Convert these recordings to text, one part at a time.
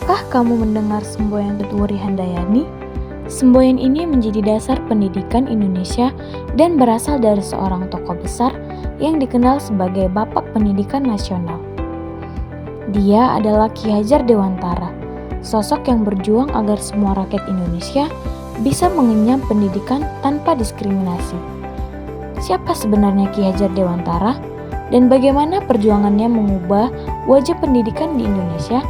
Pernahkah kamu mendengar semboyan Tutwuri Handayani? Semboyan ini menjadi dasar pendidikan Indonesia dan berasal dari seorang tokoh besar yang dikenal sebagai Bapak Pendidikan Nasional. Dia adalah Ki Hajar Dewantara, sosok yang berjuang agar semua rakyat Indonesia bisa mengenyam pendidikan tanpa diskriminasi. Siapa sebenarnya Ki Hajar Dewantara dan bagaimana perjuangannya mengubah wajah pendidikan di Indonesia?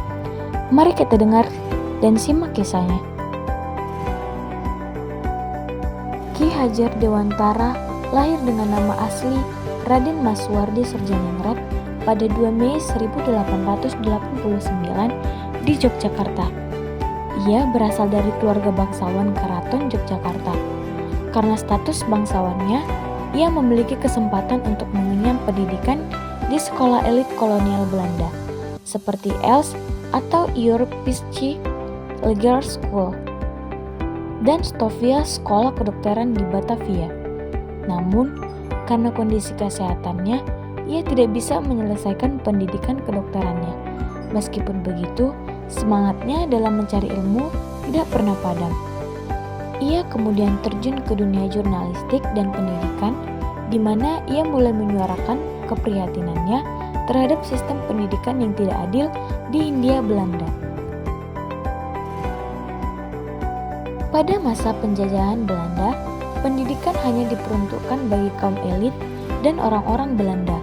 Mari kita dengar dan simak kisahnya. Ki Hajar Dewantara lahir dengan nama asli Raden Masuwardi Surjaningrat pada 2 Mei 1889 di Yogyakarta. Ia berasal dari keluarga bangsawan Keraton Yogyakarta. Karena status bangsawannya, ia memiliki kesempatan untuk mengenyam pendidikan di sekolah elit kolonial Belanda, seperti ELS atau Europische Leger School dan Stovia Sekolah Kedokteran di Batavia. Namun, karena kondisi kesehatannya, ia tidak bisa menyelesaikan pendidikan kedokterannya. Meskipun begitu, semangatnya dalam mencari ilmu tidak pernah padam. Ia kemudian terjun ke dunia jurnalistik dan pendidikan, di mana ia mulai menyuarakan keprihatinannya terhadap sistem pendidikan yang tidak adil di Hindia Belanda. Pada masa penjajahan Belanda, pendidikan hanya diperuntukkan bagi kaum elit dan orang-orang Belanda.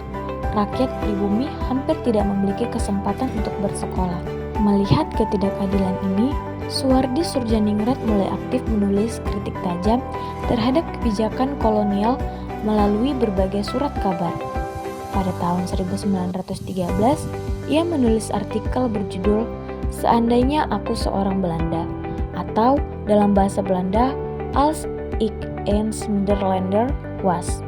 Rakyat pribumi hampir tidak memiliki kesempatan untuk bersekolah. Melihat ketidakadilan ini, Suwardi Surjaningrat mulai aktif menulis kritik tajam terhadap kebijakan kolonial melalui berbagai surat kabar. Pada tahun 1913, ia menulis artikel berjudul "Seandainya Aku Seorang Belanda" atau dalam bahasa Belanda, Als ik een Nederlander was.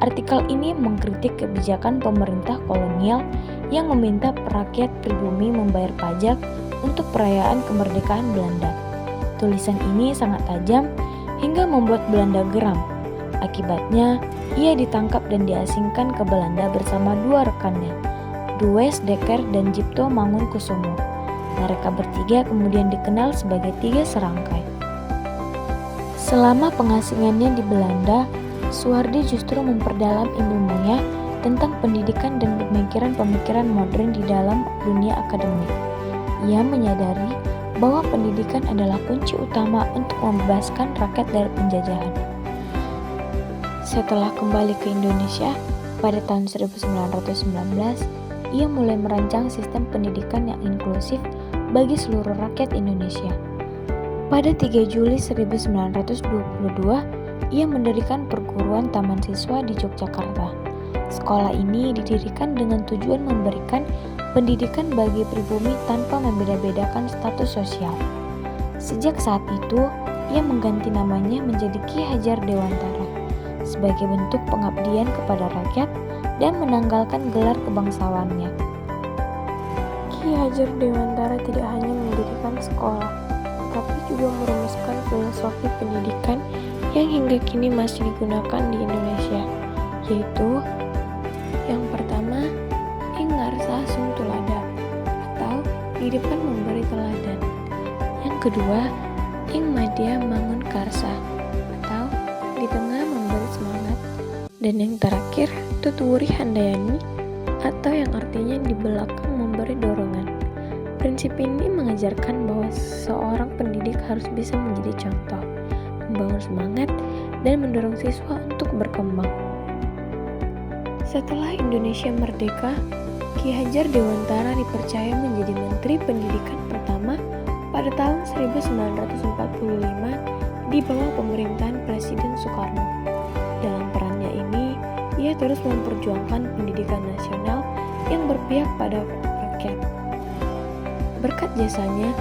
Artikel ini mengkritik kebijakan pemerintah kolonial yang meminta rakyat pribumi membayar pajak untuk perayaan kemerdekaan Belanda. Tulisan ini sangat tajam hingga membuat Belanda geram. Akibatnya, ia ditangkap dan diasingkan ke Belanda bersama 2 rekannya, Dues Dekker dan Jipto Mangunkusumo. Mereka bertiga kemudian dikenal sebagai 3 serangkai. Selama pengasingannya di Belanda, Suwardi justru memperdalam ilmunya tentang pendidikan dan pemikiran-pemikiran modern di dalam dunia akademik. Ia menyadari bahwa pendidikan adalah kunci utama untuk membebaskan rakyat dari penjajahan. Setelah kembali ke Indonesia, pada tahun 1919, ia mulai merancang sistem pendidikan yang inklusif bagi seluruh rakyat Indonesia. Pada 3 Juli 1922, ia mendirikan perguruan taman siswa di Yogyakarta. Sekolah ini didirikan dengan tujuan memberikan pendidikan bagi pribumi tanpa membeda-bedakan status sosial. Sejak saat itu, ia mengganti namanya menjadi Ki Hajar Dewantara sebagai bentuk pengabdian kepada rakyat dan menanggalkan gelar kebangsawannya. Ki Hajar Dewantara tidak hanya mendirikan sekolah, tapi juga merumuskan filosofi pendidikan yang hingga kini masih digunakan di Indonesia, yaitu yang pertama, ing ngarsa sung tulada, atau di depan memberi teladan. Yang kedua, ing madya mangun karsa, atau di tengah memberi semangat. Dan yang terakhir, Tutwuri Handayani, atau yang artinya di belakang memberi dorongan. Prinsip ini mengajarkan bahwa seorang pendidik harus bisa menjadi contoh, membangun semangat, dan mendorong siswa untuk berkembang. Setelah Indonesia merdeka, Ki Hajar Dewantara dipercaya menjadi Menteri Pendidikan pertama pada tahun 1945 di bawah pemerintahan Presiden Soekarno. Dalam perannya ini, ia terus memperjuangkan pendidikan nasional yang berpihak pada rakyat. Berkat jasanya,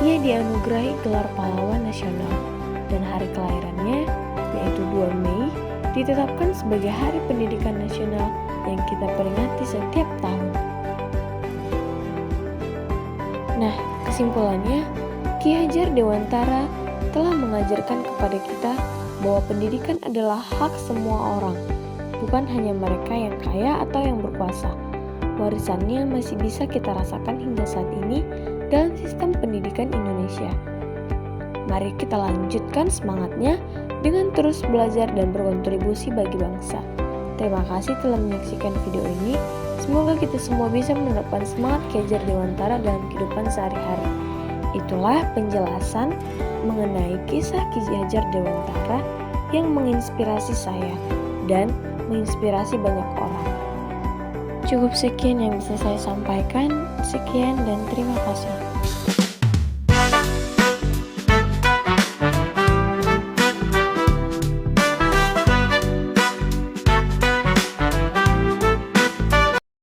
ia dianugerahi gelar pahlawan nasional dan hari kelahirannya, yaitu 2 Mei, ditetapkan sebagai Hari Pendidikan Nasional yang kita peringati setiap tahun. Nah, kesimpulannya, Ki Hajar Dewantara telah mengajarkan kepada kita bahwa pendidikan adalah hak semua orang, bukan hanya mereka yang kaya atau yang berkuasa. Warisannya masih bisa kita rasakan hingga saat ini dalam sistem pendidikan Indonesia. Mari kita lanjutkan semangatnya dengan terus belajar dan berkontribusi bagi bangsa. Terima kasih telah menyaksikan video ini. Semoga kita semua bisa menerapkan semangat Ki Hajar Dewantara dalam kehidupan sehari-hari. Itulah penjelasan mengenai kisah Ki Hajar Dewantara yang menginspirasi saya dan menginspirasi banyak orang. Cukup sekian yang bisa saya sampaikan. Sekian dan terima kasih.